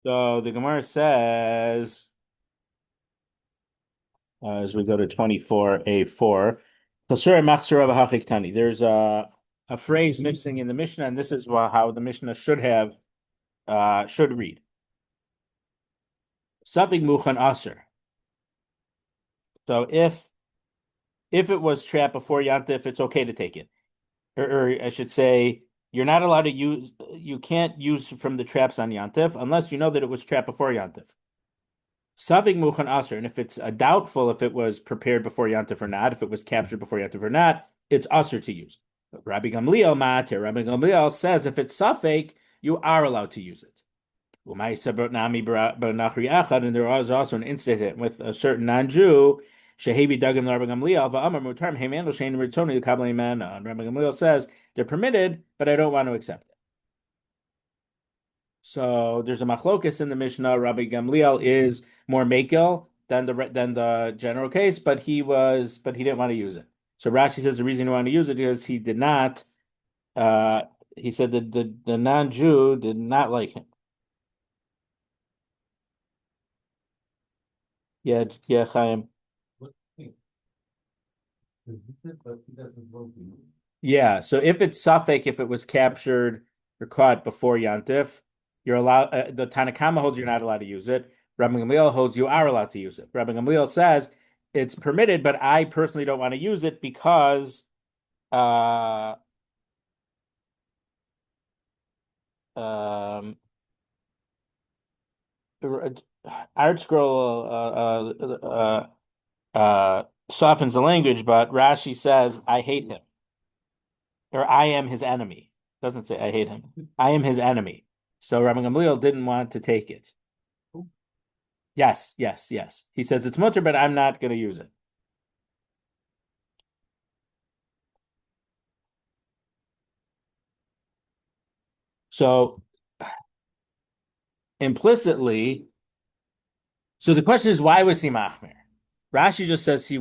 So the Gemara says, as we go to 24a4, there's a phrase missing in the Mishnah, and this is how the Mishnah should read. Something muchan aser. So if it was trapped before Yantif, it's okay to take it. Or I should say, you're not allowed to you can't use from the traps on Yantif unless you know that it was trapped before Yantif. Savig muchan aser, and if it's a doubtful if it was prepared before Yantif or not, if it was captured before Yantif or not, it's aser to use. But Rabbi Gamliel says if it's safek, you are allowed to use it. And there was also an incident with a certain non-Jew. Shehevi Dagim Rabbi Gamliel va'amar mutar heimandel shein ritzonu yikabel imana. And Rabbi Gamliel says they're permitted, but I don't want to accept it. So there's a machlokus in the Mishnah. Rabbi Gamliel is more makel than the general case, but he didn't want to use it. So Rashi says the reason he wanted to use it is he did not. Uh, he said that the non-Jew did not like him. Yeah, yeah, Chaim. Yeah, so if it's Suffolk, if it was captured or caught before Yantif, you're allowed. The Tanakama holds you're not allowed to use it. Rabbi Gamliel holds you are allowed to use it. Rabbi Gamliel says it's permitted, but I personally don't want to use it because uh, um, Art Scroll softens the language, but Rashi says I hate him or I am his enemy. Doesn't say I hate him. I am his enemy. So Rabbi Gamliel didn't want to take it. Yes, yes, yes. He says it's mutter, but I'm not going to use it. So implicitly, so the question is, why was he machmir? Rashi just says he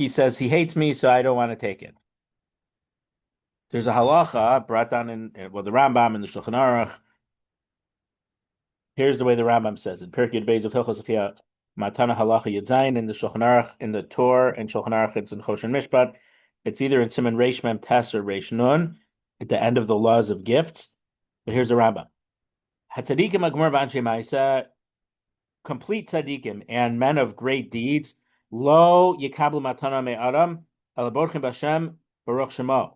says he hates me, so I don't want to take it. There's a halacha brought down in the Rambam and the Shulchan Aruch. Here's the way the Rambam says it. Perkid Beis of Hilchos Achia Matana Halacha Yedzayin in the Shulchan Aruch, in the Torah and Shulchan Aruch, it's in Choshen Mishpat. It's either in Siman Reish Mem Tes or Reish Nun at the end of the laws of gifts. But here's the Rambam. Hatzadikim Agmar V'Anshe Ma'isa, complete tzadikim and men of great deeds, lo yikablu matana me'adam alaborchim b'Hashem baruch shemo.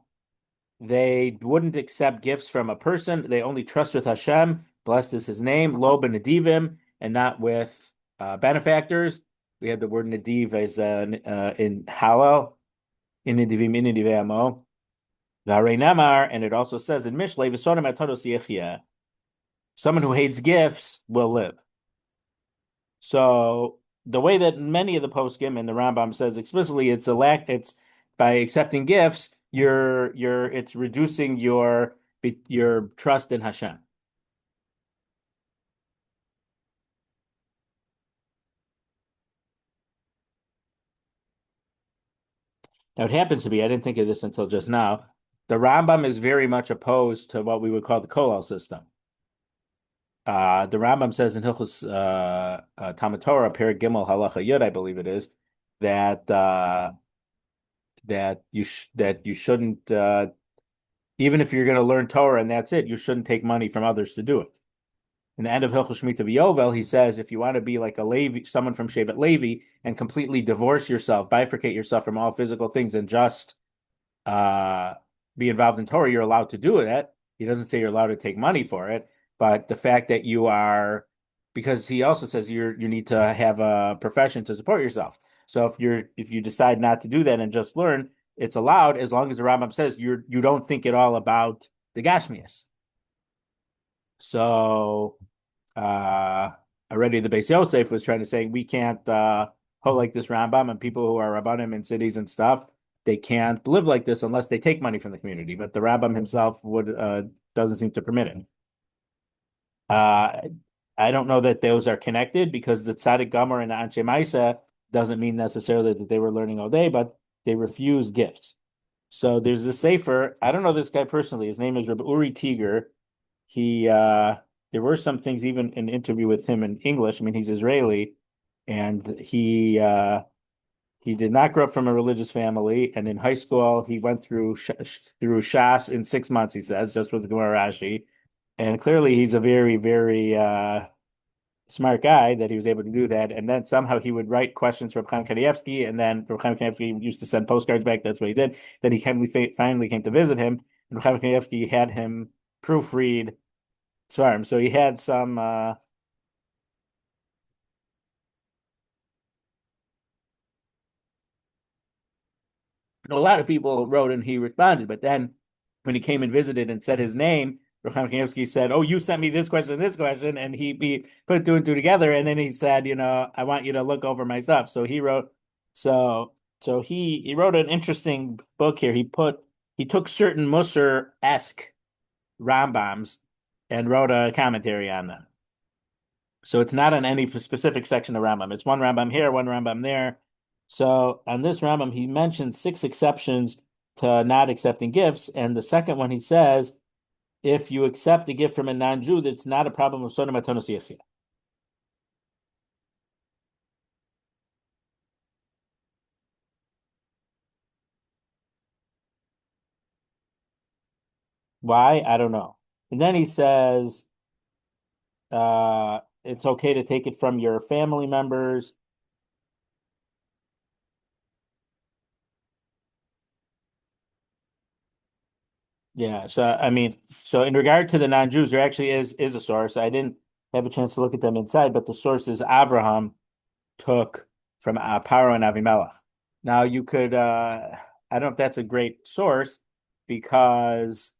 They wouldn't accept gifts from a person. They only trust with Hashem. Blessed is His name. Lo benedivim, and not with benefactors. We have the word nediv as in Hallel, in nidivim in nidivamo. V'harei namar, and it also says in Mishlei v'sonim atados yechia. Someone who hates gifts will live. So the way that many of the poskim and the Rambam says explicitly, it's by accepting gifts, it's reducing your trust in Hashem. Now it happens to be, I didn't think of this until just now. The Rambam is very much opposed to what we would call the Kolal system. The Rambam says in Hilchos Talmud Torah, Perek Gimel Halacha Yud, I believe it is, that that you shouldn't even if you're going to learn Torah and that's it, you shouldn't take money from others to do it. In the end of Hilchos Shemitah V'Yovel, he says if you want to be like a Levi, someone from Shevet Levi, and completely divorce yourself, bifurcate yourself from all physical things, and just be involved in Torah, you're allowed to do it. He doesn't say you're allowed to take money for it, but the fact that you are, because he also says you need to have a profession to support yourself. So if you decide not to do that and just learn, it's allowed as long as the Rambam says you don't think at all about the Gashmias. So already the Beis Yosef was trying to say we can't hold like this Rambam, and people who are Rabbanim in cities and stuff, they can't live like this unless they take money from the community. But the Rambam himself doesn't seem to permit it. I don't know that those are connected because the Tzaddik Gomer and the Anshe Maisa doesn't mean necessarily that they were learning all day, but they refuse gifts. So there's a sefer. I don't know this guy personally. His name is Rabbi Uri Tiger. He there were some things, even in an interview with him in English. I mean, he's Israeli, and he did not grow up from a religious family, and in high school he went through Shas in 6 months. He says, just with the Gemara Rashi, and clearly he's a very, very smart guy that he was able to do that. And then somehow he would write questions for Chaim Kanievsky, and then Chaim Kanievsky used to send postcards back. That's what he did. Then he finally came to visit him, and Chaim Kanievsky had him proofread Svarim. So he had some. A lot of people wrote and he responded, but then when he came and visited and said his name, Rucham Kanievsky said, "Oh, you sent me this question," and he put two and two together, and then he said, "I want you to look over my stuff." So he wrote, so he wrote an interesting book here. He took certain Musar-esque Rambams and wrote a commentary on them. So it's not on any specific section of Rambam. It's one Rambam here, one Rambam there. So on this Rambam, he mentions 6 exceptions to not accepting gifts. And the second one, he says, if you accept a gift from a non-Jew, that's not a problem of Sodom Atonos Yechia. Why? I don't know. And then he says, it's okay to take it from your family members. Yeah, so I mean, so in regard to the non-Jews, there actually is a source. I didn't have a chance to look at them inside, but the source is Abraham took from Paro and Avimelech. Now you could, I don't know if that's a great source because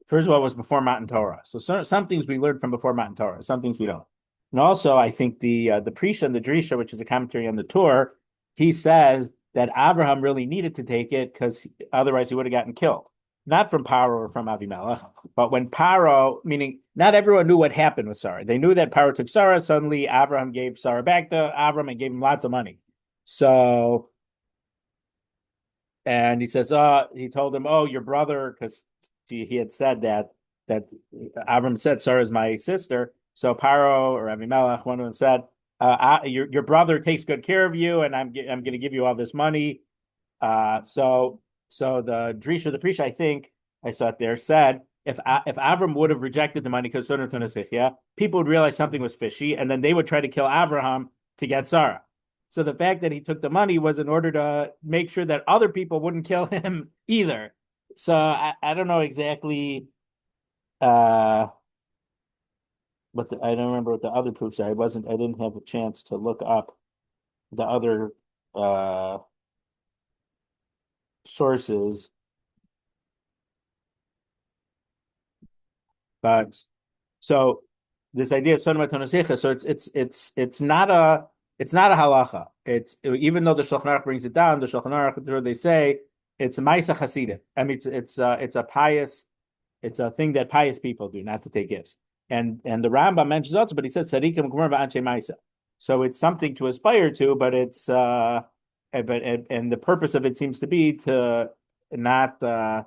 first of all, it was before Matan Torah. So some things we learned from before Matan Torah, some things we don't. And also, I think the Prisha and the Drisha, which is a commentary on the Torah, he says that Abraham really needed to take it because otherwise he would have gotten killed. Not from Paro or from Avimelech, but when Paro, meaning not everyone knew what happened with Sarah. They knew that Paro took Sarah. Suddenly, Abraham gave Sarah back to Abraham and gave him lots of money. So, and he says, he told him, oh, your brother, because he had said that Avram said Sarah is my sister. So Paro or Avimelech, one of them said, your brother takes good care of you, and I'm going to give you all this money. So the Drisha, the Prisha, I think I saw it there, said if Avram would have rejected the money because people would realize something was fishy, and then they would try to kill Avraham to get Sarah. So the fact that he took the money was in order to make sure that other people wouldn't kill him either. So I don't know exactly uh I don't remember what the other proofs are. I didn't have a chance to look up the other sources, but so this idea of Sodom Atonosecha, so it's not a halacha. It's even though the Shulchan Aruch brings it down, the Shulchan Aruch they say it's Maisa Chasidim. I mean, it's a pious, it's a thing that pious people do, not to take gifts. And the Rambam mentions also, but he says Tzadikim Gmur Ba'anche Maisa. So it's something to aspire to, but it's and the purpose of it seems to be to not uh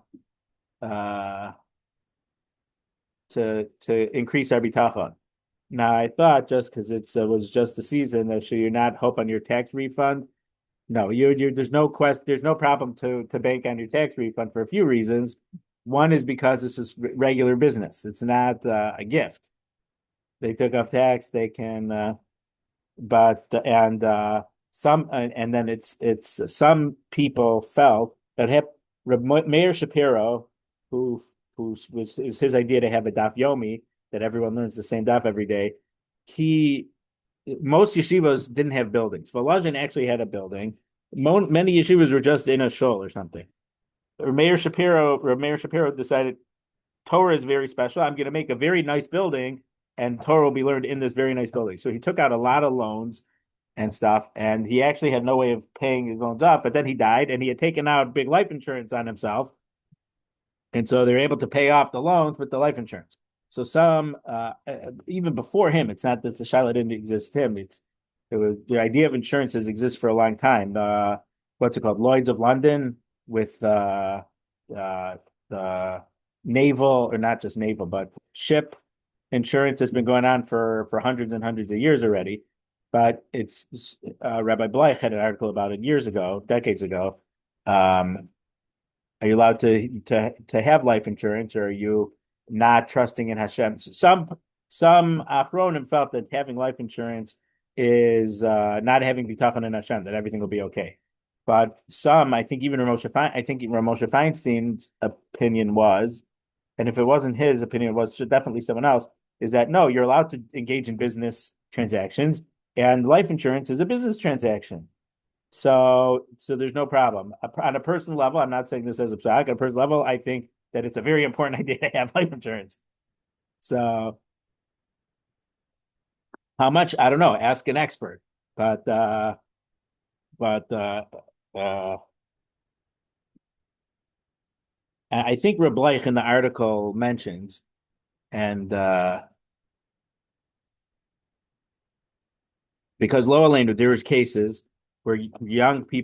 to increase our bitachon. Now I thought just because it was just the season that so you're not hope on your tax refund. No, you there's no problem to bank on your tax refund for a few reasons. One is because it's just regular business. It's not a gift. They took off tax. They can, but and some and then it's some people felt that Mayor Shapiro, is his idea to have a daf yomi that everyone learns the same daf every day. Most yeshivas didn't have buildings. Volozhin actually had a building. Many yeshivas were just in a shul or something. Mayor Shapiro decided Torah is very special. I'm going to make a very nice building, and Torah will be learned in this very nice building. So he took out a lot of loans and stuff, and he actually had no way of paying his loans off. But then he died, and he had taken out big life insurance on himself, and so they're able to pay off the loans with the life insurance. So some, even before him, it's not that the Shiloh didn't exist him. It was the idea of insurances exists for a long time. What's it called? Lloyd's of London with the naval, or not just naval, but ship insurance has been going on for hundreds and hundreds of years already. But it's Rabbi Bleich had an article about it years ago, decades ago. Um, are you allowed to have life insurance, or are you not trusting in Hashem? Some Achronim felt that having life insurance is not having bitachon in Hashem, that everything will be okay. But some, I think even I think Ramosha Feinstein's opinion was, and if it wasn't his opinion, it was definitely someone else, is that no, you're allowed to engage in business transactions, and life insurance is a business transaction. So there's no problem. On a personal level, I'm not saying this as a psak. On a personal level, I think that it's a very important idea to have life insurance. So how much? I don't know. Ask an expert. But but uh, I think Reb Bleich in the article mentions, and because Lower Lane, there's cases where youngish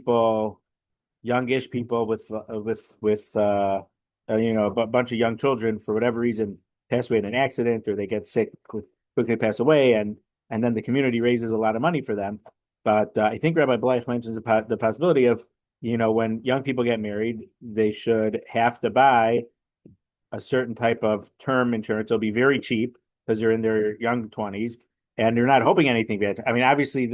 people with a bunch of young children for whatever reason pass away in an accident, or they get sick, quickly pass away, and then the community raises a lot of money for them. But I think Rabbi Bleich mentions the possibility of, when young people get married, they should have to buy a certain type of term insurance. It'll be very cheap because they're in their young 20s and they're not hoping anything bad. I mean, obviously,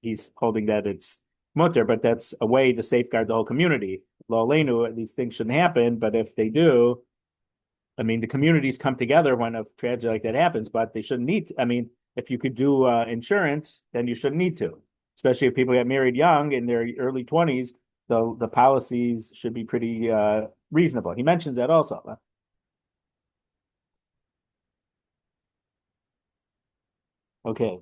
he's holding that it's mutter, but that's a way to safeguard the whole community. Lo aleinu, these things shouldn't happen, but if they do, I mean, the communities come together when a tragedy like that happens, but they shouldn't need to. I mean, if you could do insurance, then you shouldn't need to, especially if people get married young in their early 20s. The policies should be pretty reasonable. He mentions that also. Okay.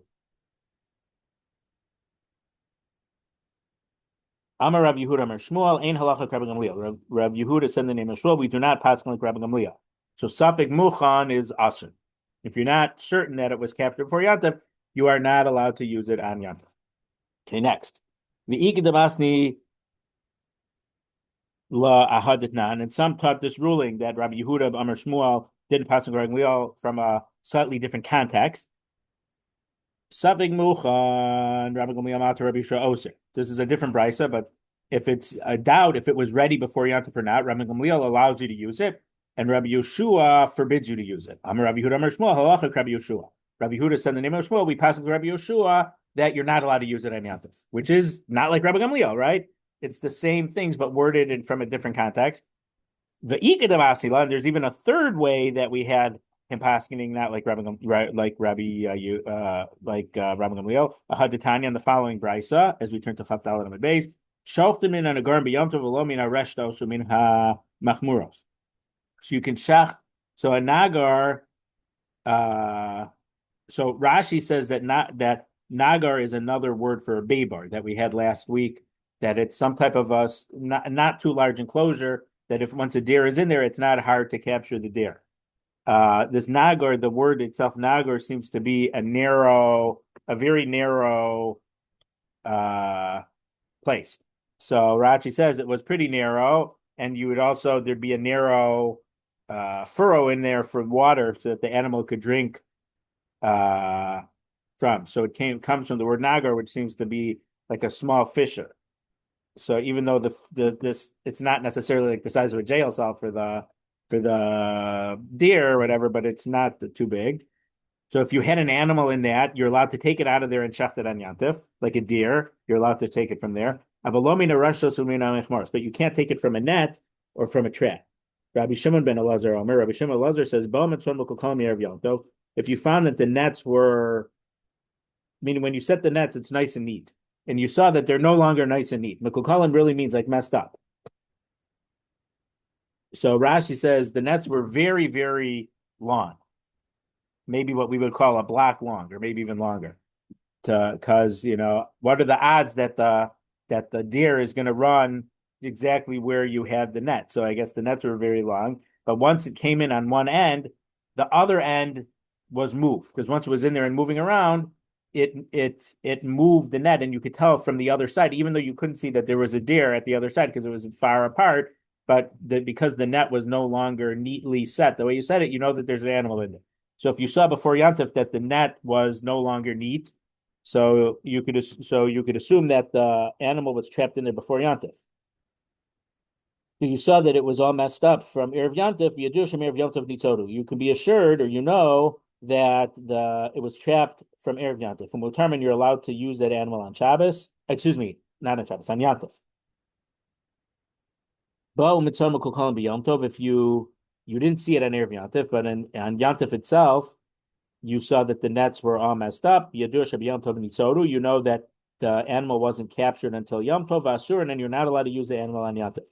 Amar Rav Yehuda Amar Shmuel, Ein Halacha Rabbi Gamliel. Rav Yehuda said in the name of Shmuel, we do not pass like Rabbi Gamliel. So Safek Muchan is Asr. If you're not certain that it was captured before Yantav, you are not allowed to use it on Yantav. Okay, next. The Damasni La Ahaditnan, and some taught this ruling that Rabbi Yehuda Amar Shmuel didn't pass like Rabbi Gamliel from a slightly different context. Savig Muchan, Rabbi Gamliel Matar Rabbi Yishua Oser. This is a different brisa, but if it's a doubt if it was ready before Yantif or not, Rabbi Gamliel allows you to use it, and Rabbi Yeshua forbids you to use it. Amar Rabbi Yehuda Amar Shmuel Halachik Rabbi Yeshua. Rabbi Yehuda said in the name of Shmuel, we pass with Rabbi Yeshua that you're not allowed to use it on Yantif, which is not like Rabbi Gamliel, right? It's the same things, but worded from a different context. The Ikadam Asila, and there's even a third way that we had him paskening, not like Rabbi Rabbi Gamliel, a Hadatanya on the following brisa as we turn to Chafdal and Beis. Shoftim in an agarm b'yom tov v'lo min hareshto so min ha machmuros. So you can shach. So a nagar. So Rashi says that nagar is another word for a bebar that we had last week. That it's some type of a not too large enclosure. That if once a deer is in there, it's not hard to capture the deer. This nagar, the word itself, nagar, seems to be a very narrow place. So Rashi says it was pretty narrow, and there'd be a narrow furrow in there for water so that the animal could drink from. So comes from the word nagar, which seems to be like a small fissure. So even though it's not necessarily like the size of a jail cell for the deer or whatever, but it's not too big. So if you had an animal in that, you're allowed to take it out of there and shecht it on Yantif, like a deer. You're allowed to take it from there. But you can't take it from a net or from a trap. Rabbi Shimon ben Elazar Omer. Rabbi Shimon Elazar says, if you found that the nets were, meaning when you set the nets, it's nice and neat, and you saw that they're no longer nice and neat. Mekukalim really means like messed up. So Rashi says the nets were very, very long, maybe what we would call a block long, or maybe even longer. Because what are the odds that the deer is going to run exactly where you have the net? So I guess the nets were very long, but once it came in on one end, the other end was moved, because once it was in there and moving around, it moved the net, and you could tell from the other side, even though you couldn't see that there was a deer at the other side because it was far apart. But because the net was no longer neatly set the way you said it, you know that there's an animal in there. So if you saw before Yantif that the net was no longer neat, so you could assume that the animal was trapped in there before Yantif. You saw that it was all messed up from Erev Yantif, Erev Yantif Nitzodu. You can be assured, or you know, that it was trapped from Erev Yantif. From Mutarman, you're allowed to use that animal on Shabbos. Excuse me, not on Shabbos, on Yantif. If you didn't see it on Erev Yantif, but on Yantif itself, you saw that the nets were all messed up. You know that the animal wasn't captured until Yom Tov Asur, and then you're not allowed to use the animal on Yantif.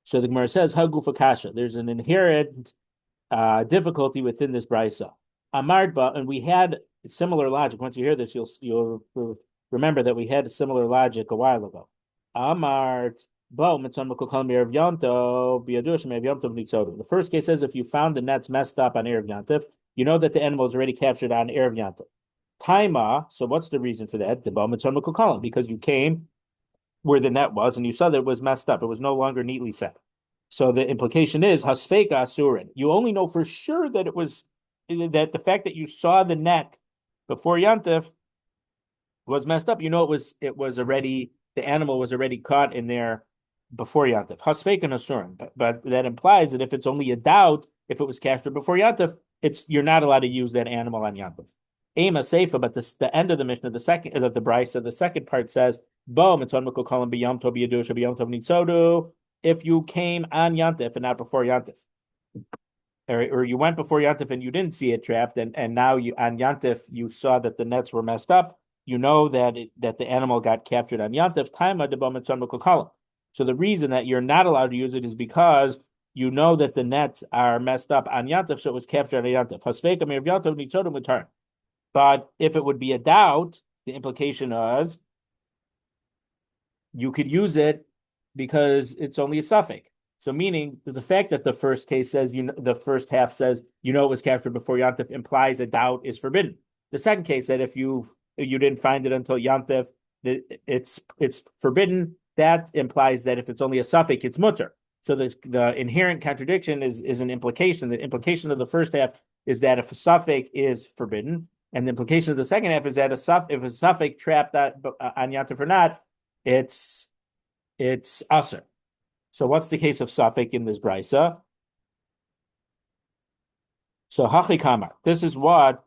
So the Gemara says, Hagufa Kasha. There's an inherent difficulty within this brisa. Amardba, and we had similar logic. Once you hear this, you'll remember that we had a similar logic a while ago. Amart. The first case says if you found the nets messed up on Erev Yantif, you know that the animal is already captured on Erev Yantif. Taima, so what's the reason for that? Because you came where the net was and you saw that it was messed up. It was no longer neatly set. So the implication is hasfeika asurin. You only know for sure that that the fact that you saw the net before Yantif was messed up. You know it was already, the animal was already caught in there before Yantif. Hasfeika asurin. But that implies that if it's only a doubt, if it was captured before Yantif, you're not allowed to use that animal on Yantif. Ema Seifa, but the end of the Mishna, the second of the Brisa, the second part says, if you came on Yantif and not before Yantif. Or you went before Yantif and you didn't see it trapped, and now you on Yantif you saw that the nets were messed up, you know that the animal got captured on Yantif. So the reason that you're not allowed to use it is because you know that the nets are messed up on Yantif, so it was captured on Yantif. But if it would be a doubt, the implication is you could use it because it's only a suffix. So meaning the fact that the first case says the first half says it was captured before Yantif implies a doubt is forbidden. The second case said if you didn't find it until Yantif, it's forbidden. That implies that if it's only a suffix, it's mutter. So the inherent contradiction is an implication. The implication of the first half is that if a suffix is forbidden, and the implication of the second half is that if a suffix trapped on Yantif or not, it's usher. So what's the case of suffix in this brisa? So hachi kamar. This is what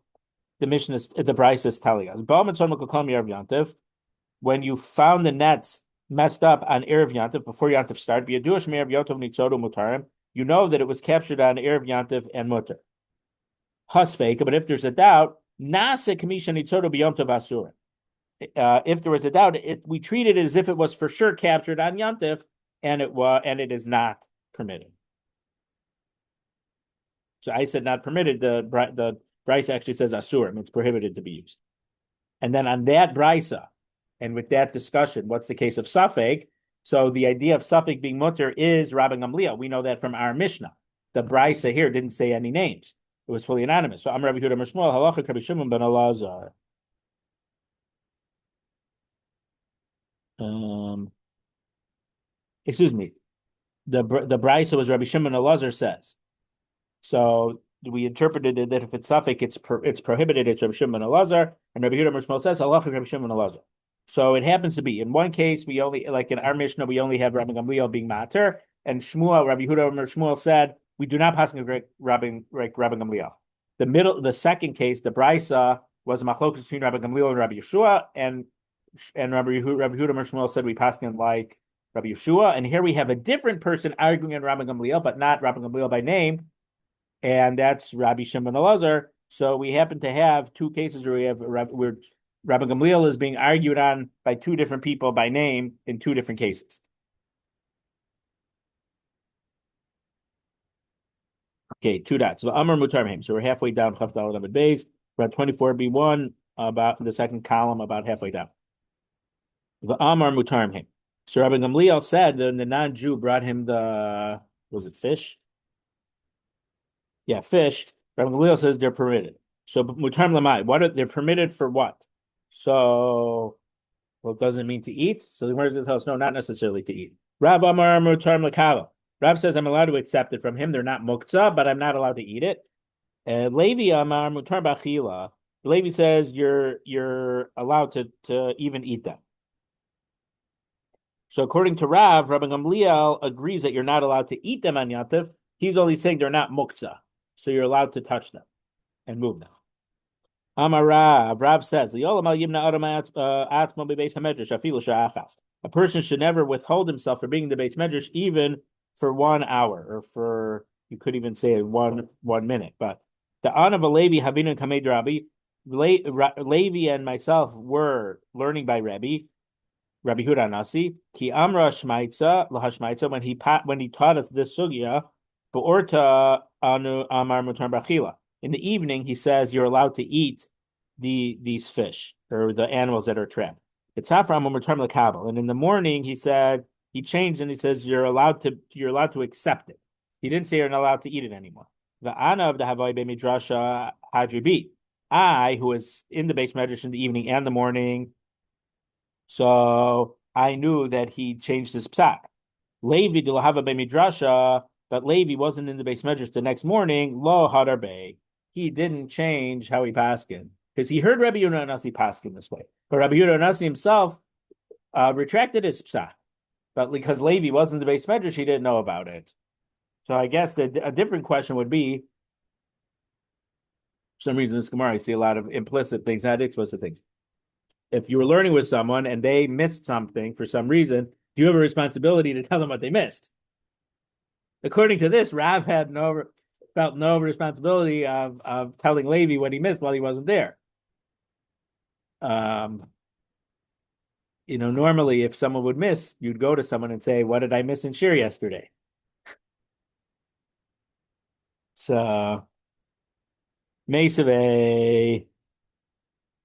the Mishna, the brisa is telling us. When you found the nets messed up on Erev Yantif before Yantif started, you know that it was captured on Erev Yantif and mutter. Hasfeika, but if there's a doubt, if there was a doubt, we treat it as if it was for sure captured on Yantif, and it is not permitted. So I said not permitted. The brisa actually says asur, it's prohibited to be used. And then on that brisa, and with that discussion, what's the case of suffix? So the idea of suffix being mutter is Rabbi Gamliel. We know that from our Mishna. The brisa here didn't say any names. It was fully anonymous. So I'm Rabbi Yehuda Mishmuel, halacha Rabbi Shimon ben Elazar. Excuse me. The brisa was Rabbi Shimon ben Elazar says. So we interpreted it that if it's suffix, it's prohibited. It's Rabbi Shimon ben Elazar, and Rabbi Yehuda Mishmuel says halacha Rabbi Shimon ben Elazar. So it happens to be in one case we only, like in our Mishnah, we only have Rabbi Gamliel being mater, and Rabbi Yehuda Mishmuel said we do not pass Rabbi Gamliel. The second case, the brisa was a machlokas between Rabbi Gamliel and Rabbi Yeshua, and Rabbi Yehuda Mishmuel said we pass like Rabbi Yeshua, and here we have a different person arguing in Rabbi Gamliel, but not Rabbi Gamliel by name, and that's Rabbi Shimon ben Elazar. So we happen to have two cases where we have where Rabbi Gamliel is being argued on by two different people by name in two different cases. Okay, two dots. So Amar Mutar. So we're halfway down Chaf Daled Amud Beis. We're at 24b1, about the second column, about halfway down. The Amar Mutar. So Rabbi Gamliel said that the non-Jew brought him was it fish? Yeah, fish. Rabbi Gamliel says they're permitted. So Mutar Lamai, they're permitted for what? So, well, it doesn't mean to eat. So the Gemara tells us, no, not necessarily to eat. Rab Amar Mutar Lakava. Rab says I'm allowed to accept it from him. They're not muktzah, but I'm not allowed to eat it. Levi Amar Mutar Bachila. Levi says you're allowed to even eat them. So according to Rabbi Gamliel agrees that you're not allowed to eat them on Yantif. He's only saying they're not muktzah, so you're allowed to touch them and move them. Amar Rav says, a person should never withhold himself for being in the base medrash even for 1 hour, or for, you could even say 1 minute. But the Ana Levi Havinu Kamed Rabbi, Levi and myself were learning by Rabbi Huda Nasi, Ki Amra Shmaitza Lahashmaitza, when he taught us this sugya, Beorta Anu Amar Mutar Bachila. In the evening, he says you're allowed to eat these fish, or the animals that are trapped. It's Safram Mutar Lakabel. And in the morning, he said he changed and he says you're allowed to accept it. He didn't say you're not allowed to eat it anymore. The Ana of the Havai Be Midrasha Hadribi. I, who was in the base medrash in the evening and the morning, so I knew that he changed his psak. Levi de lahava be midrasha, but Levi wasn't in the base medrash the next morning. Lo hadarbe, he didn't change how he paskin because he heard Rabbi Yehuda Nasi paskin this way, but Rabbi Yehuda Nasi himself retracted his psak, but because Levi wasn't in the base medrash, he didn't know about it. So I guess a different question would be, for some reason in this Gemara I see a lot of implicit things, not explicit things. If you were learning with someone and they missed something for some reason, do you have a responsibility to tell them what they missed? According to this, Rav felt no responsibility of telling Levi what he missed while he wasn't there. Normally if someone would miss, you'd go to someone and say, "What did I miss in shir yesterday?" So, Mesave,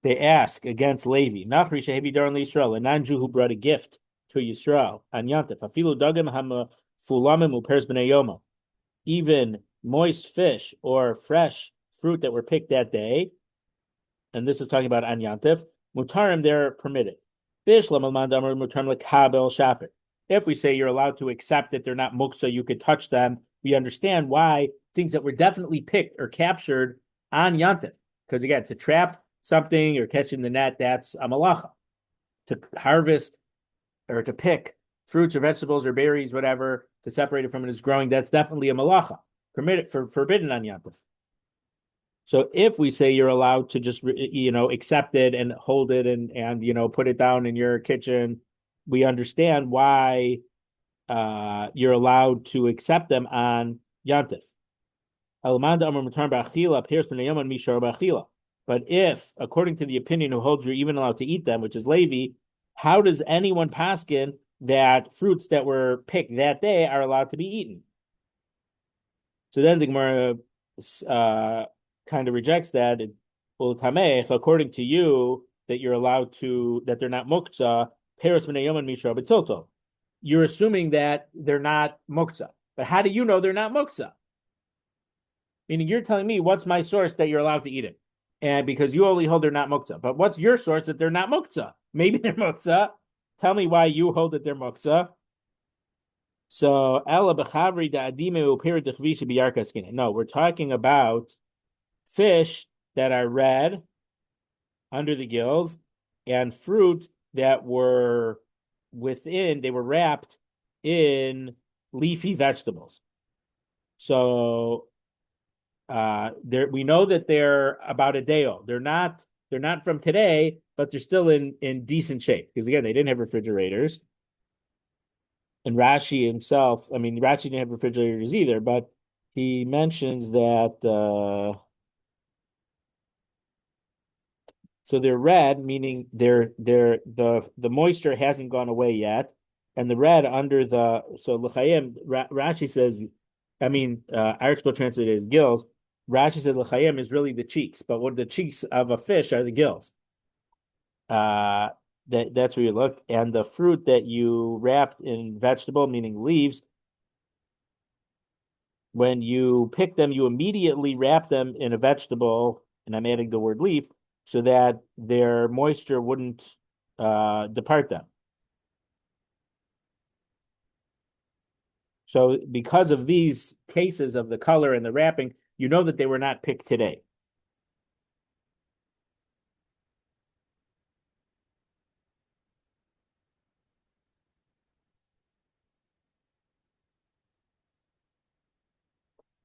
they ask against Levi, Nachri Shehebi Daran Yisrael, a non-Jew who brought a gift to Yisrael, and Yantif, Afilu Dagim Fulamim Upers B'nei Yoma, even moist fish or fresh fruit that were picked that day, and this is talking about An Yantif, Mutarim, they're permitted. If we say you're allowed to accept that they're not muksa, you could touch them, we understand why things that were definitely picked or captured on Yantif. Because again, to trap something or catching the net, that's a malacha. To harvest or to pick fruits or vegetables or berries, whatever, to separate it from it is growing, that's definitely a malacha. Forbidden on Yantif. So if we say you're allowed to just, accept it and hold it and put it down in your kitchen, we understand why you're allowed to accept them on Yantif. But if, according to the opinion who holds you're even allowed to eat them, which is Levi, how does anyone paskin that fruits that were picked that day are allowed to be eaten? So then the Gemara kind of rejects that. According to you, that you're allowed to, that they're not muktzah, peros b'nei mishra b'tilto. You're assuming that they're not muktzah. But how do you know they're not muktzah? Meaning you're telling me, what's my source that you're allowed to eat it? And because you only hold they're not muktzah. But what's your source that they're not muktzah? Maybe they're muktzah. Tell me why you hold that they're muktzah. So, no, we're talking about fish that are red under the gills and fruit that were they were wrapped in leafy vegetables. So we know that they're about a day old. They're not from today, but they're still in decent shape because again, they didn't have refrigerators. And Rashi himself, Rashi didn't have refrigerators either, but he mentions that so they're red, meaning the moisture hasn't gone away yet, and the red under l'chayim. Rashi says, Archibald translated as gills. Rashi says l'chayim is really the cheeks, but what the cheeks of a fish are the gills. That's where you look, and the fruit that you wrapped in vegetable, meaning leaves, when you pick them, you immediately wrap them in a vegetable, and I'm adding the word leaf, so that their moisture wouldn't depart them. So because of these cases of the color and the wrapping, you know that they were not picked today.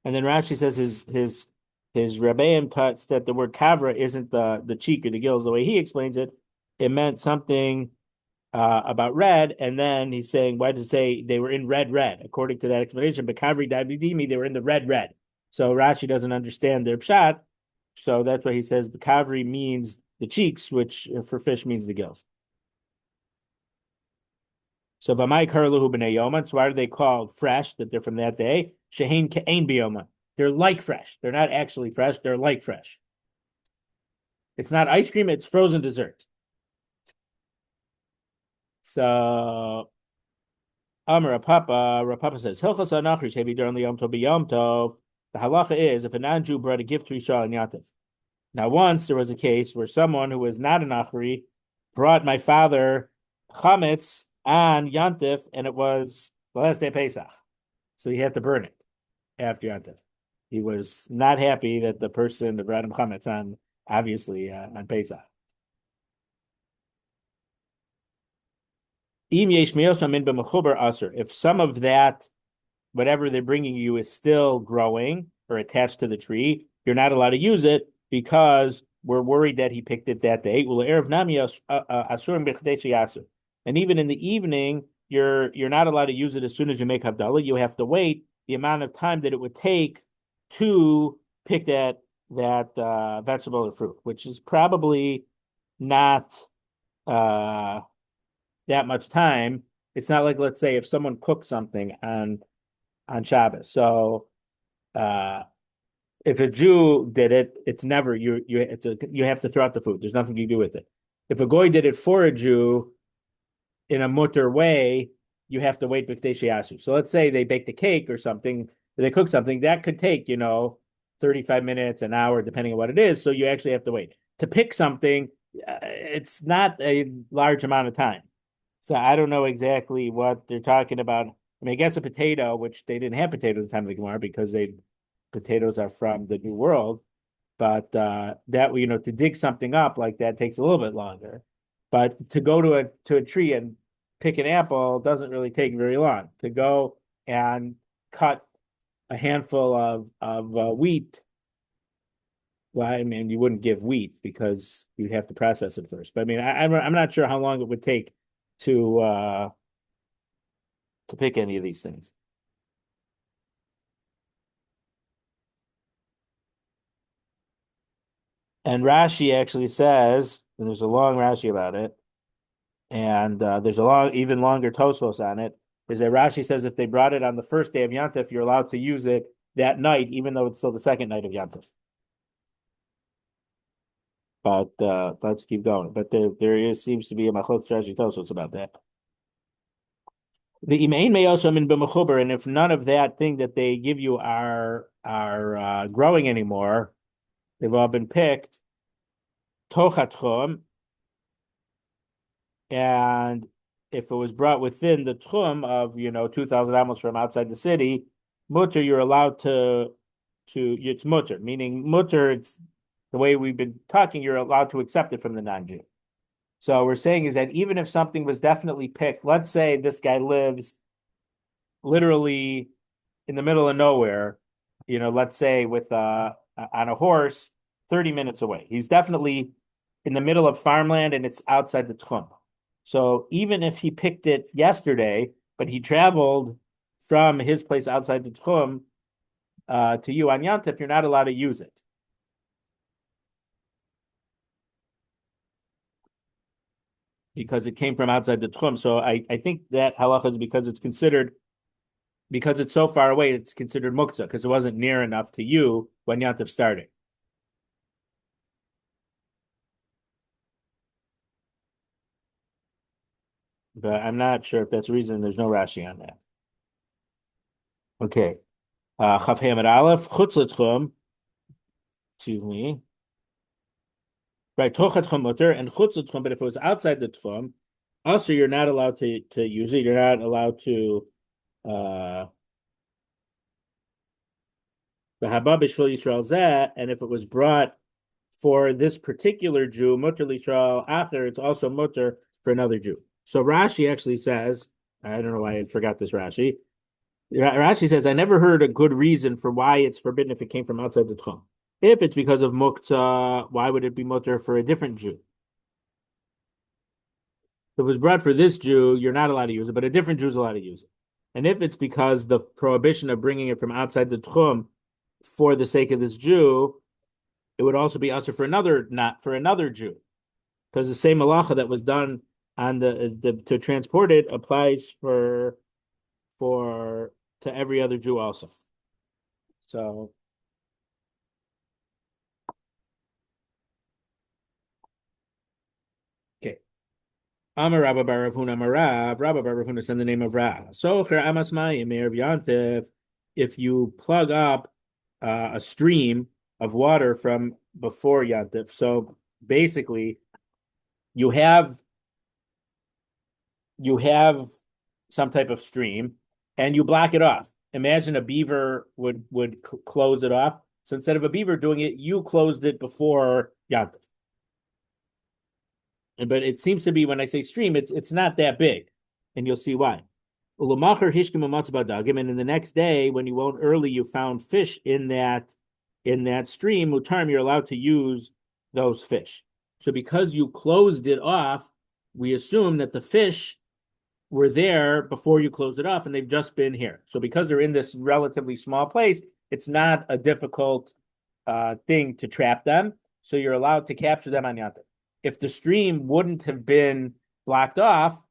And then Rashi says his Rebbeim taught that the word kavra isn't the cheek or the gills. The way he explains it, it meant something about red, and then he's saying, why does it say they were in red? According to that explanation, but kavri dabidimi, they were in the red. So Rashi doesn't understand their pshat, so that's why he says the kavri means the cheeks, which for fish means the gills. So v'mai karluhu b'nei yoma. So why are they called fresh? That they're from that day. Shehein ke'ein biyoma. They're like fresh. They're not actually fresh. They're like fresh. It's not ice cream. It's frozen dessert. So Amar Rapapa says Hilchos Anachri Shevi during the Yom Tov b'Yom Tov. The halacha is if a non-Jew brought a gift to Yisrael and Yantiv. Now, once there was a case where someone who was not an Achri brought my father chametz on Yantif, and it was the last day of Pesach. So he had to burn it after Yantif. He was not happy that the person that brought him chametz on, obviously, on Pesach. If some of that, whatever they're bringing you, is still growing or attached to the tree, you're not allowed to use it because we're worried that he picked it that day. And even in the evening, you're not allowed to use it as soon as you make Havdalah. You have to wait the amount of time that it would take to pick that vegetable or fruit, which is probably not that much time. It's not like, let's say, if someone cooks something on Shabbos. So if a Jew did it, it's never you have to throw out the food. There's nothing you do with it. If a goy did it for a Jew in a mutter way, you have to wait b'kdei sheyasu. So let's say they baked a cake or something, they cook something that could take 35 minutes, an hour, depending on what it is. So you actually have to wait to pick something. It's not a large amount of time. So I don't know exactly what they're talking about. I mean, I guess a potato, which they didn't have potato at the time of the Gemara because potatoes are from the New World, but that to dig something up like that takes a little bit longer. But to go to a tree and pick an apple doesn't really take very long. To go and cut a handful of wheat. Well, I mean, you wouldn't give wheat because you'd have to process it first. But I mean, I'm not sure how long it would take to pick any of these things. And Rashi actually says, and there's a long Rashi about it, and there's even longer Tosfos on it, is that Rashi says if they brought it on the first day of Yantif, you're allowed to use it that night, even though it's still the second night of Yantif. But let's keep going. But seems to be a machlok Rashi Tosfos about that. The imain may also mean b'mechuber, and if none of that thing that they give you are growing anymore, they've all been picked. Tochatchum, and if it was brought within the tchum of 2,000 amos from outside the city, mutter, you're allowed to it's mutter, meaning mutter. It's the way we've been talking. You're allowed to accept it from the non-Jew. So we're saying is that even if something was definitely picked, let's say this guy lives literally in the middle of nowhere, let's say with on a horse, 30 minutes away. He's definitely in the middle of farmland and it's outside the tchum. So even if he picked it yesterday, but he traveled from his place outside the tchum to you on Yantif, you're not allowed to use it. Because it came from outside the tchum. So I think that halacha is because it's so far away, it's considered muktzah, because it wasn't near enough to you when Yantif started. But I'm not sure if that's the reason. There's no Rashi on that. Okay. Chaf Hamid Aleph, Chutz L'Tchum, excuse me. Right, Tochat Tchum Mutter and Chutz L'Tchum, but if it was outside the Tchum, also you're not allowed to use it. You're not allowed to The haba b'shvil Yisrael zeh, and if it was brought for this particular Jew, mutter Yisrael after, it's also mutter for another Jew. So Rashi actually says, I don't know why I forgot this Rashi. Rashi says, I never heard a good reason for why it's forbidden if it came from outside the Tchum. If it's because of muktzah, why would it be mutter for a different Jew? If it was brought for this Jew, you're not allowed to use it, but a different Jew is allowed to use it. And if it's because the prohibition of bringing it from outside the Tchum for the sake of this Jew, it would also be usher for another, not for another Jew, because the same malacha that was done on the to transport it applies for to every other Jew also. So okay. Amar Rabba bar Rav Huna Amar Rabba bar Rav Huna said the name of Ra. So amas mayim erev yantiv, if you plug up a stream of water from before yantiv, so basically you have you have some type of stream and you block it off. Imagine a beaver would close it off. So instead of a beaver doing it, you closed it before yantiv. But it seems to be when I say stream, it's not that big, and you'll see why. And in the next day, when you went early, you found fish in that stream. Mutarm, you're allowed to use those fish. So because you closed it off, we assume that the fish were there before you closed it off, and they've just been here. So because they're in this relatively small place, it's not a difficult thing to trap them. So you're allowed to capture them on yantiv. If the stream wouldn't have been blocked off,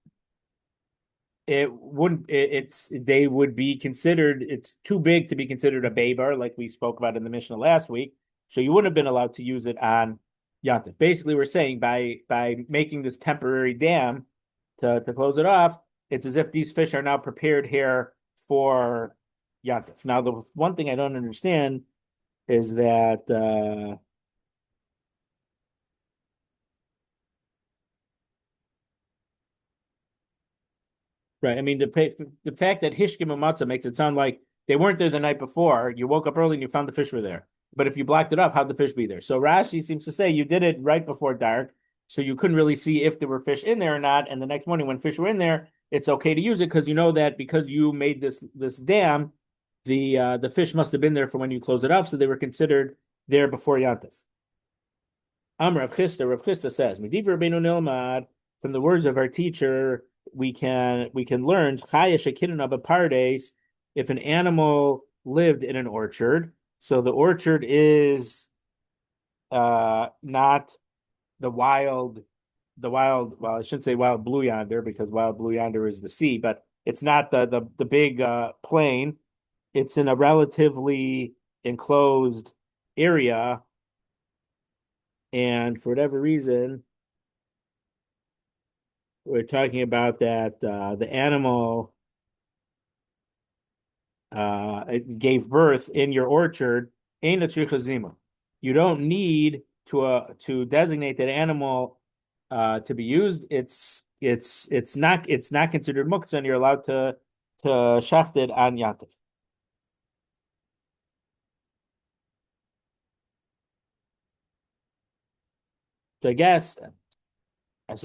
it wouldn't. They would be considered. It's too big to be considered a baybar, like we spoke about in the Mishna last week. So you wouldn't have been allowed to use it on yantiv. Basically, we're saying by making this temporary dam to close it off, it's as if these fish are now prepared here for yantiv. Now, the one thing I don't understand is that. Right. I mean, the fact that Hishkim and Matzah makes it sound like they weren't there the night before. You woke up early and you found the fish were there. But if you blocked it off, how'd the fish be there? So Rashi seems to say you did it right before dark, so you couldn't really see if there were fish in there or not. And the next morning, when fish were in there, it's okay to use it because you know that because you made this dam, the fish must have been there for when you close it off, so they were considered there before Yantif. Rav Chisda says, "Midiv Rabbeinu Nilmad." From the words of our teacher, we can learn if an animal lived in an orchard. So the orchard is not the wild. Well, I shouldn't say wild blue yonder because wild blue yonder is the sea, but it's not the big plain. It's in a relatively enclosed area, and for whatever reason, we're talking about that the animal it gave birth in your orchard. Ein tzricha. You don't need to designate that animal to be used. It's not considered muktzah, and you're allowed to shacht it on yantiv. So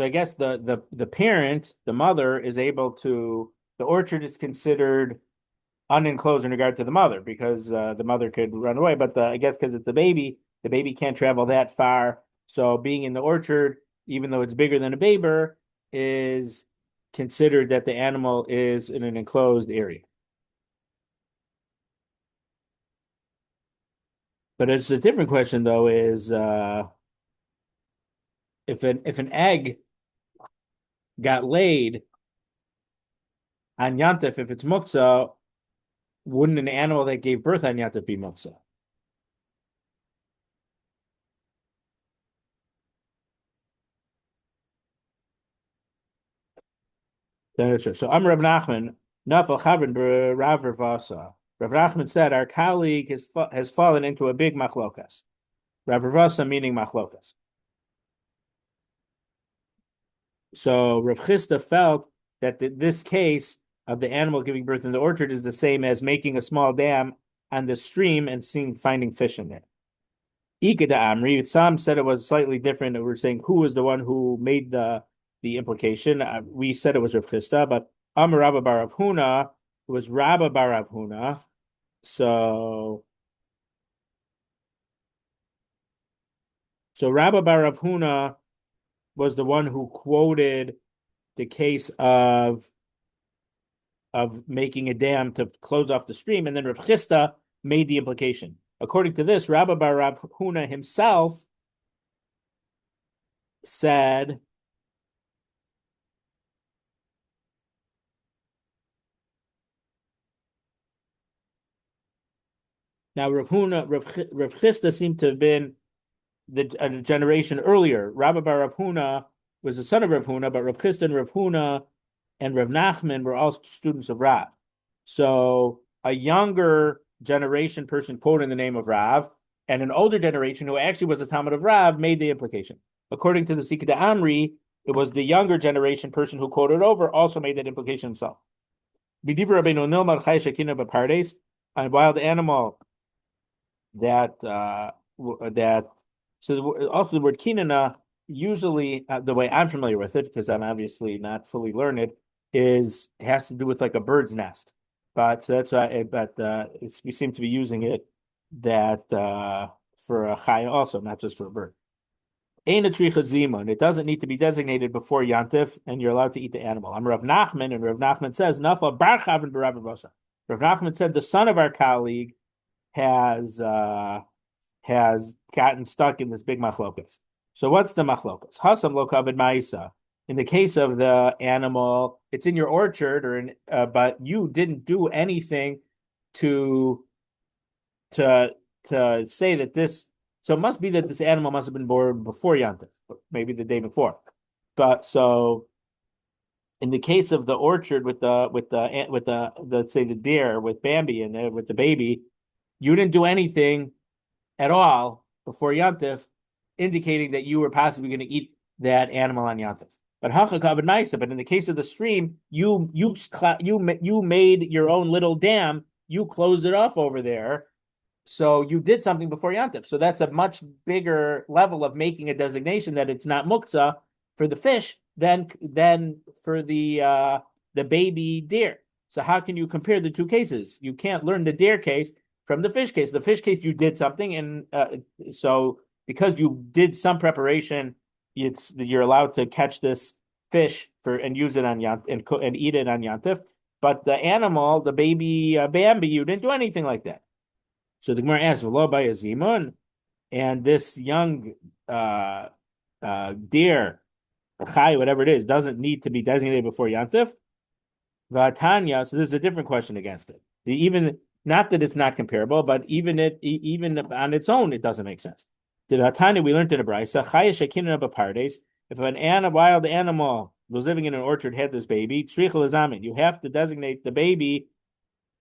I guess the parent, the mother, is able to. The orchard is considered unenclosed in regard to the mother because the mother could run away. But I guess because it's the baby can't travel that far. So being in the orchard, even though it's bigger than a baber, is considered that the animal is in an enclosed area. But it's a different question though, is if an egg got laid on Yantif, if it's muktzah, wouldn't an animal that gave birth on Yantif be muktzah? So I'm Rav Nachman, Nafal Chavrin Rav Ravasa. Rav Nachman said our colleague has fallen into a big machlokas. Rav Ravasa meaning machlokas. So Rav Chisda felt that this case of the animal giving birth in the orchard is the same as making a small dam on the stream and finding fish in there. Ikeda Amri. Some said it was slightly different. We were saying who was the one who made the implication. We said it was Rav Chisda, but Amar Rabba bar Rav Huna was Rabba bar Rav Huna. So Rabba bar Rav Huna was the one who quoted the case of making a dam to close off the stream, and then Rav Chisda made the implication. According to this, Rabba bar Rav Huna himself said, now Rav Chisda seemed to have been a generation earlier. Rabba bar Rav Huna was the son of Rav Huna, but Rav Chisda and Rav Huna and Rav Nachman were all students of Rav. So a younger generation person quoting the name of Rav, and an older generation who actually was a Talmud of Rav made the implication. According to the Sikha Amri, it was the younger generation person who quoted over also made that implication himself. A wild animal that so also the word kinana usually the way I'm familiar with it, because I'm obviously not fully learned, has to do with like a bird's nest. But so that's why. But we seem to be using it that for a chaya also, not just for a bird. Ein a tricha zimun. It doesn't need to be designated before yantif, and you're allowed to eat the animal. I'm Rav Nachman, and Rav Nachman says nafla bar chavin b'Rav Vosa. Rav Nachman said the son of our colleague has gotten stuck in this big machlokas. So what's the machlokas? Hasam lo kavod ma'isa. In the case of the animal, it's in your orchard, but you didn't do anything to say that this. So it must be that this animal must have been born before Yantif, maybe the day before. But so in the case of the orchard with the let's say the deer with Bambi and with the baby, you didn't do anything at all before Yantif, indicating that you were possibly going to eat that animal on Yantif. But But in the case of the stream, you made your own little dam. You closed it off over there, so you did something before Yantif. So that's a much bigger level of making a designation that it's not muktzah for the fish than for the baby deer. So how can you compare the two cases? You can't learn the deer case from the fish case. The fish case, you did something, and so because you did some preparation, you're allowed to catch this fish and use it on Yantif and eat it on Yantif. But the animal, the baby Bambi, you didn't do anything like that. So the Gemara asks, "V'lo by a zimun," and this young deer, chai, whatever it is, doesn't need to be designated before Yantif. V'atanya. So this is a different question against it. Even not that it's not comparable, but even on its own, it doesn't make sense. The V'atanya we learned in a brayso, chai shekinah b'pardes. If a wild animal was living in an orchard had this baby, tzrich lezamin, you have to designate the baby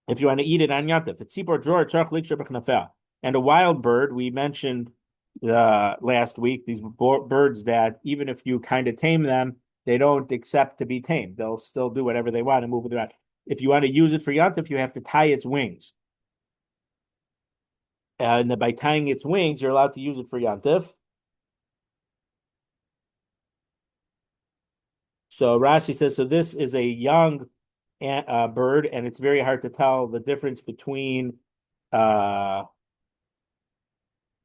if you want to eat it on Yantif. It's tzipor dror tzarich liksher b'chnafel. And a wild bird, we mentioned last week, these birds that even if you kind of tame them, they don't accept to be tamed. They'll still do whatever they want and move it around. If you want to use it for Yantif, you have to tie its wings. And by tying its wings, you're allowed to use it for Yantif. So Rashi says, so this is a young bird, and it's very hard to tell the difference between the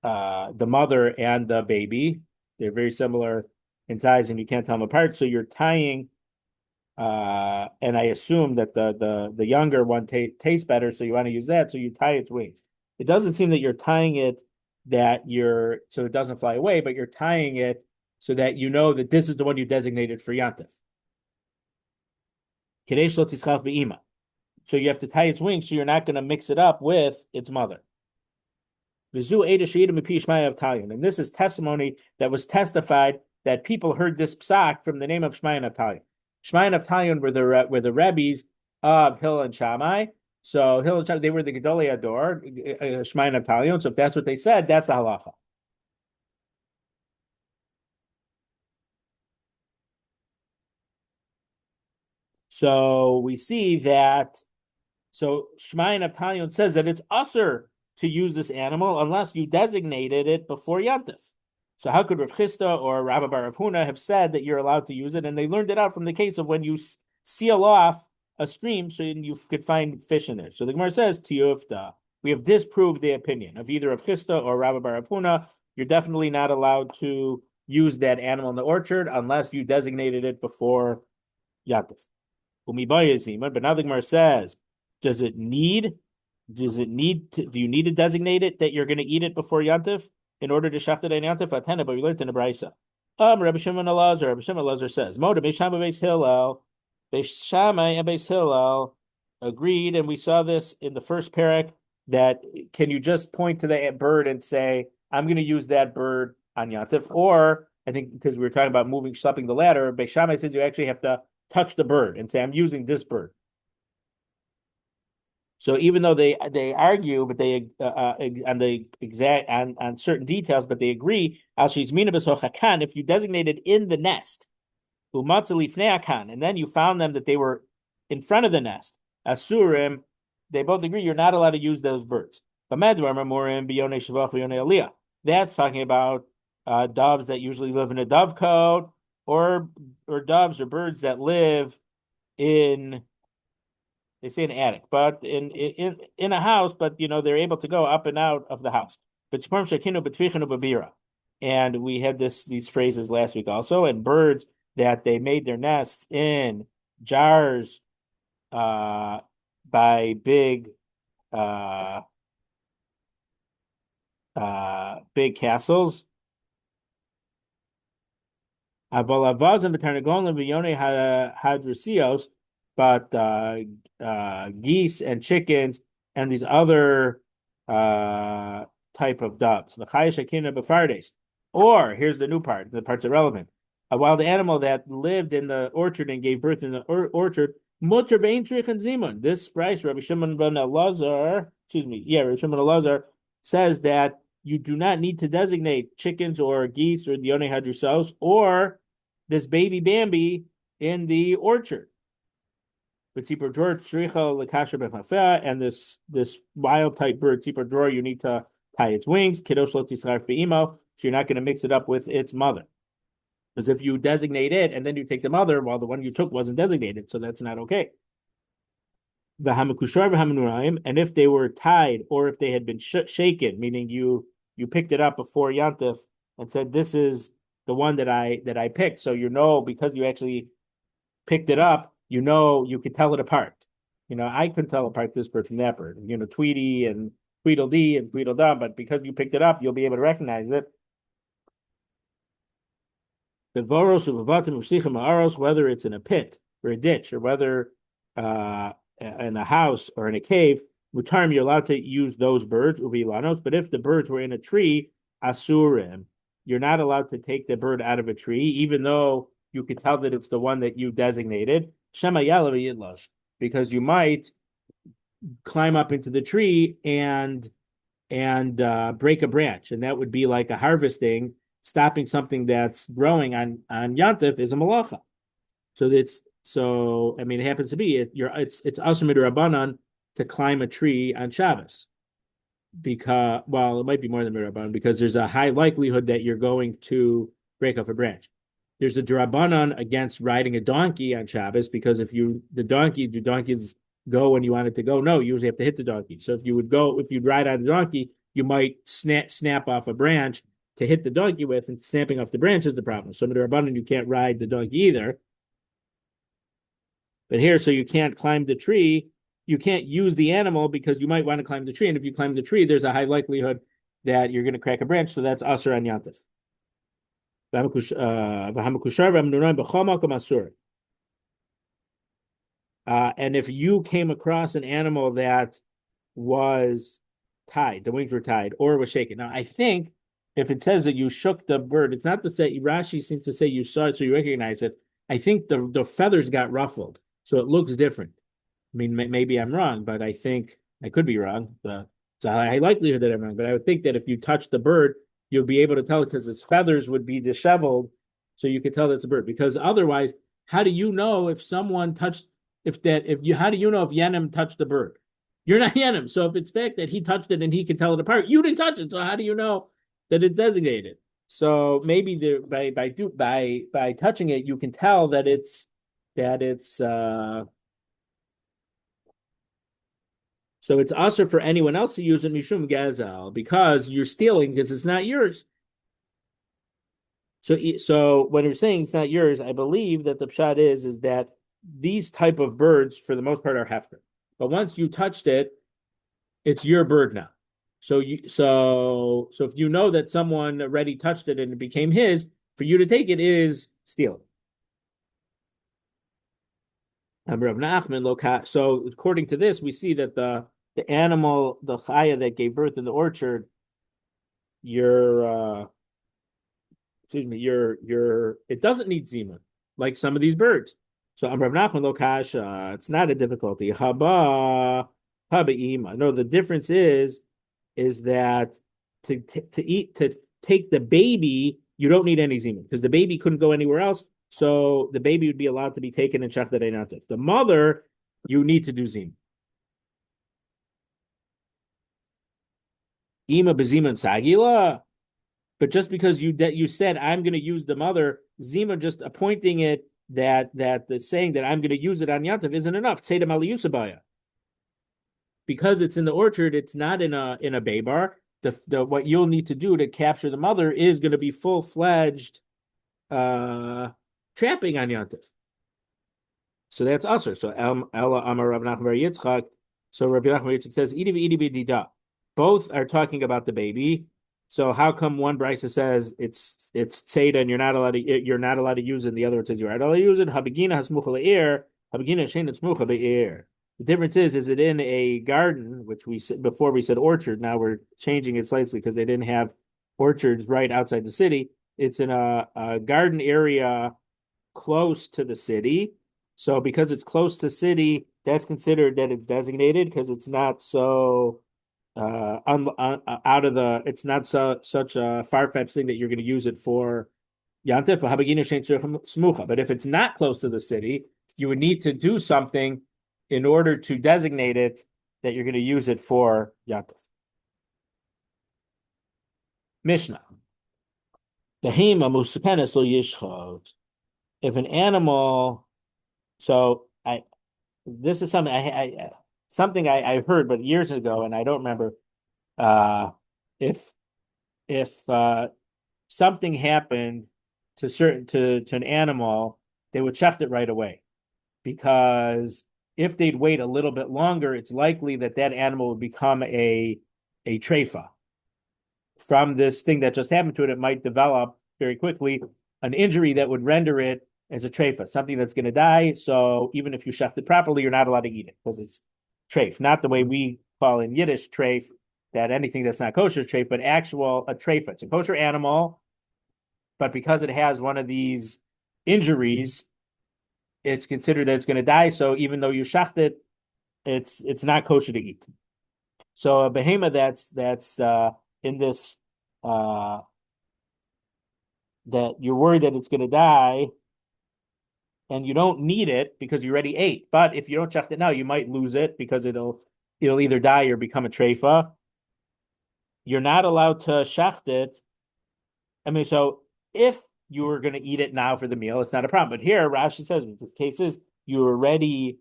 mother and the baby. They're very similar in size, and you can't tell them apart. So you're tying, and I assume that the younger one tastes better, so you want to use that. So you tie its wings. It doesn't seem that you're tying it so it doesn't fly away, but you're tying it so that you know that this is the one you designated for Yantif. So you have to tie its wings so you're not going to mix it up with its mother. And this is testimony that was testified that people heard this psak from the name of Shmai and Avtalion. Shmai and Avtalion were the rabbis of Hillel and Shammai. So Hillel and Shammai, they were the Gedolei Ador, Shmai and Avtalion. So if that's what they said, that's the halacha. So we see that. So Shmayin of Tanyon says that it's usher to use this animal unless you designated it before Yantif. So how could Rav Chisda or Rabbi Bar Rav Huna have said that you're allowed to use it? And they learned it out from the case of when you seal off a stream so you could find fish in there. So the Gemara says, Tiyufta, we have disproved the opinion of either Rav Chisda or Rabbi Bar Rav Huna. You're definitely not allowed to use that animal in the orchard unless you designated it before Yantif. But now the Gemara says, do you need to designate it that you're going to eat it before Yantif in order to shafted in Yantif? Atena, but we learned in the Beitza. Rabbi Shimon Elazar says, Moda Beisham Beis Hillel, Beishamai and Beis Hillel agreed, and we saw this in the first parak, that can you just point to the bird and say, I'm going to use that bird on Yantif? Or, I think because we were talking about schlepping the ladder, Beishamai says you actually have to touch the bird and say, I'm using this bird. So even though they argue, but they on the exact on certain details, but they agree. If you designated in the nest, and then you found them that they were in front of the nest, asurim, they both agree you're not allowed to use those birds. That's talking about doves that usually live in a dovecote, or doves or birds that live in, they say an attic, but in a house, but they're able to go up and out of the house. And we had these phrases last week also, and birds that they made their nests in jars by big big castles. But geese and chickens and these other type of doves. Or here's the new part, the parts relevant. A wild animal that lived in the orchard and gave birth in the orchard. This price, Rabbi Shimon ben Elazar, Rabbi Shimon Elazar says that you do not need to designate chickens or geese or the Yonei Hadrusos or this baby Bambi in the orchard. And this wild type bird, tzipor dror, you need to tie its wings. So you're not going to mix it up with its mother. Because if you designate it and then you take the mother, well, the one you took wasn't designated, so that's not okay. And if they were tied or if they had been shaken, meaning you picked it up before Yantif and said, this is the one that I picked. So because you actually picked it up, you could tell it apart. I couldn't tell apart this bird from that bird. Tweety and Tweedledee and Tweedledum, but because you picked it up, you'll be able to recognize it. Whether it's in a pit or a ditch, or whether in a house or in a cave, mutarm, you're allowed to use those birds, uvilanos. But if the birds were in a tree, asurim, you're not allowed to take the bird out of a tree, even though you could tell that it's the one that you designated. Because you might climb up into the tree and break a branch, and that would be like a harvesting. Stopping something that's growing on Yantif is a malacha. It happens to be it's asur midrabanan to climb a tree on Shabbos, because it might be more than midrabanan, because there's a high likelihood that you're going to break off a branch. There's a drabanan against riding a donkey on Shabbos, because do donkeys go when you want it to go? No, you usually have to hit the donkey. So if you'd ride on a donkey, you might snap off a branch to hit the donkey with, and snapping off the branch is the problem. So midrabanan, you can't ride the donkey either. But here, so you can't climb the tree, you can't use the animal because you might want to climb the tree, and if you climb the tree, there's a high likelihood that you're going to crack a branch, so that's asur on Yantif. And if you came across an animal that was tied, the wings were tied, or was shaken. Now, I think if it says that you shook the bird, it's not to say, Rashi seems to say you saw it so you recognize it. I think the feathers got ruffled, so it looks different. I mean, maybe I'm wrong, but I think I could be wrong. It's a high likelihood that I'm wrong, but I would think that if you touch the bird, you'll be able to tell, because its feathers would be disheveled, so you could tell that's a bird. Because otherwise, how do you know if someone touched, how do you know if Yenim touched the bird? You're not Yenim. So if it's fact that he touched it and he can tell it apart, you didn't touch it. So how do you know that it's designated? So maybe by touching it, you can tell that it's so it's usher for anyone else to use it mishum gazel because you're stealing because it's not yours. So when you're saying it's not yours, I believe that the pshat is that these type of birds, for the most part, are hefker. But once you touched it, it's your bird now. So if you know that someone already touched it and it became his, for you to take it is stealing. So according to this, we see that the animal, the chaya that gave birth in the orchard, your it doesn't need zima like some of these birds. So Rav Nachman lo kasha, it's not a difficulty. Haba ima. No, the difference is that to take the baby, you don't need any zima because the baby couldn't go anywhere else. So the baby would be allowed to be taken in shachted einatif. The mother, you need to do zima. Ima bezima sagila. But just because you said I'm going to use the mother, Zima just appointing it that the saying that I'm going to use it on Yantav isn't enough. Tzedem aliyusabaya. Because it's in the orchard, it's not in a baybar. The what you'll need to do to capture the mother is going to be full-fledged trapping on Yantav. So that's usher. So Ella Amar Rav Nachman Bar Yitzchak. So Rav Nachman Bar Yitzchak says Idi b'Dida. Both are talking about the baby. So how come one brisa says it's tzeda and you're not allowed to use it, and the other one says you're allowed to use it? Habigina hasmucha le'er, habigina shein smucha be'er. The difference is it in a garden, which we said before we said orchard. Now we're changing it slightly because they didn't have orchards right outside the city. It's in a garden area close to the city. So because it's close to the city, that's considered that it's designated because it's not so. Out of the, it's not such a far-fetched thing that you're going to use it for Yantif. But if it's not close to the city, you would need to do something in order to designate it that you're going to use it for Yantif. Mishna. If an animal, this is something I heard, but years ago, and I don't remember if something happened to an animal, they would shecht it right away, because if they'd wait a little bit longer, it's likely that animal would become a treifa. From this thing that just happened to it, it might develop very quickly an injury that would render it as a treifa, something that's going to die. So even if you shecht it properly, you're not allowed to eat it because it's treif, not the way we call in Yiddish treif, that anything that's not kosher is treif, but a treifa. It's a kosher animal, but because it has one of these injuries, it's considered that it's going to die. So even though you shecht it, it's not kosher to eat. So a behema that's in this that you're worried that it's going to die, and you don't need it because you already ate. But if you don't shecht it now, you might lose it because it'll either die or become a treifa. You're not allowed to shecht it. I mean, so if you were going to eat it now for the meal, it's not a problem. But here, Rashi says, in the cases you already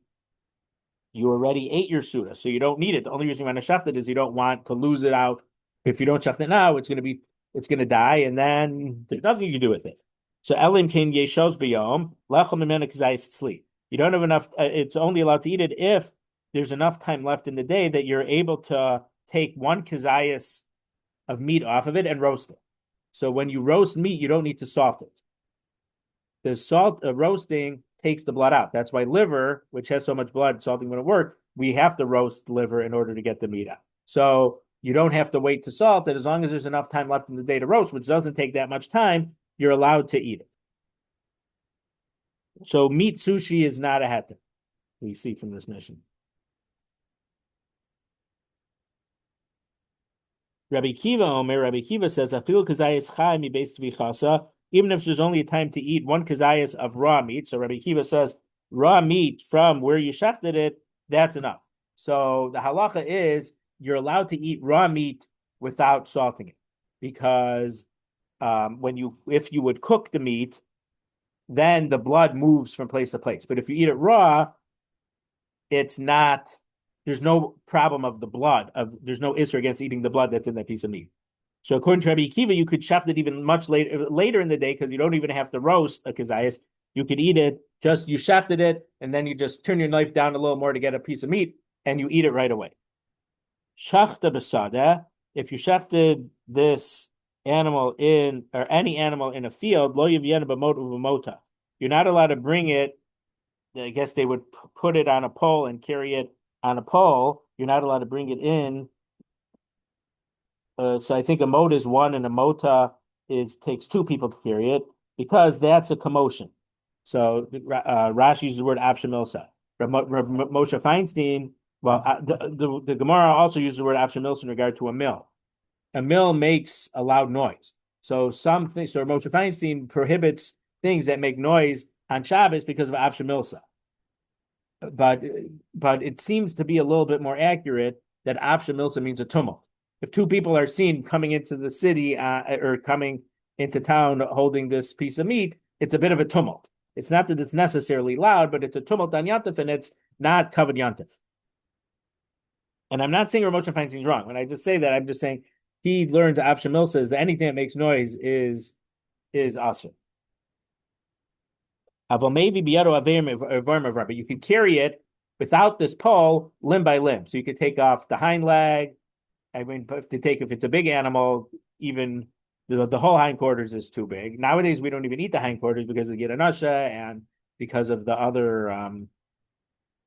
ate your suda, so you don't need it. The only reason you want to shecht it is you don't want to lose it out. If you don't shecht it now, it's going to die, and then there's nothing you can do with it. So elim kin yeshos b'yom lechem mimenu k'zayis tzli. You don't have enough. It's only allowed to eat it if there's enough time left in the day that you're able to take one kazayas of meat off of it and roast it. So when you roast meat, you don't need to salt it. The salt roasting takes the blood out. That's why liver, which has so much blood, salting wouldn't work. We have to roast liver in order to get the meat out. So you don't have to wait to salt it. As long as there's enough time left in the day to roast, which doesn't take that much time, you're allowed to eat it. So meat sushi is not a heter, we see from this mission. Rabbi Kiva says, "Afil kazayis chai mi beis tvichasa." Even if there's only time to eat one kazayis of raw meat, so Rabbi Kiva says raw meat from where you shechted it, that's enough. So the halacha is you're allowed to eat raw meat without salting it, because if you would cook the meat, then the blood moves from place to place. But if you eat it raw, it's not. There's no problem of the blood. There's no issue against eating the blood that's in that piece of meat. So according to Rabbi Akiva, you could shaft it even much later in the day, because you don't even have to roast a kazayas. You could eat it, just you shafted it, and then you just turn your knife down a little more to get a piece of meat, and you eat it right away. Shachta besada, if you shafted this animal in, or any animal in a field, lo yivyen b'mot uv'mota. You're not allowed to bring it. I guess they would put it on a pole and carry it on a pole. You're not allowed to bring it in. So I think a mota is one, and a mota takes two people to carry it, because that's a commotion. So Rashi uses the word avshamilsa. Moshe Feinstein, well, the Gemara also uses the word avshamilsa in regard to a mill. A mill makes a loud noise. So so Moshe Feinstein prohibits things that make noise on Shabbos because of avshamilsa. But it seems to be a little bit more accurate that avshamilsa means a tumult. If two people are seen coming into the city or coming into town holding this piece of meat, it's a bit of a tumult. It's not that it's necessarily loud, but it's a tumult on Yantif, and it's not covered Yantif. And I'm not saying Ramosha Feinstein's wrong. When I just say that, I'm just saying he learned avshamilsa is that anything that makes noise is asur. But you can carry it without this pole limb by limb. So you could take off the hind leg. I mean, if it's a big animal, even the whole hindquarters is too big. Nowadays, we don't even eat the hindquarters because of the Giranasha and because of the other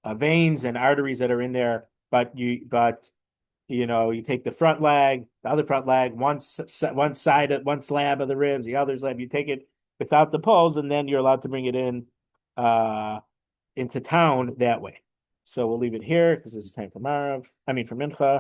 veins and arteries that are in there. But you take the front leg, the other front leg, one side, one slab of the ribs, the other slab. You take it without the poles, and then you're allowed to bring it in into town that way. So we'll leave it here because this is time for Marav. For Mincha.